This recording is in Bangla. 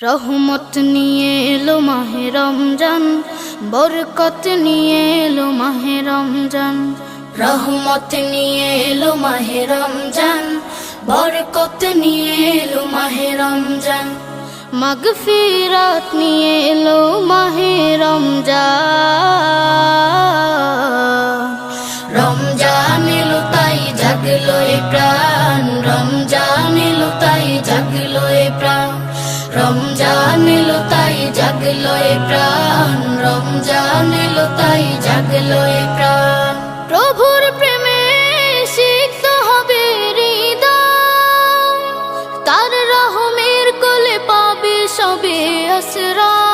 রহমত নিয়ে এলো মাহে রমজান, বরকত নিয়ে এলো মাহে রমজান। রহমত নিয়ে এলো মাহে রমজান, বরকত নিয়ে এলো মাহে রমজান। মাগফিরাত নিয়ে এলো মাহে রমজান। রমজান এলো তাই জাগলো এ প্রাণ, রমজান এলো তাই জাগলো এ প্রাণ। রমজান এলো তাই জাগলো এ প্রাণ, রমজান এলো তাই জাগলো এ প্রাণ। প্রভুর প্রেমে সিক্ত হবে হৃদয়, তার রহমের কোলে পাবে সবে আশ্রয়।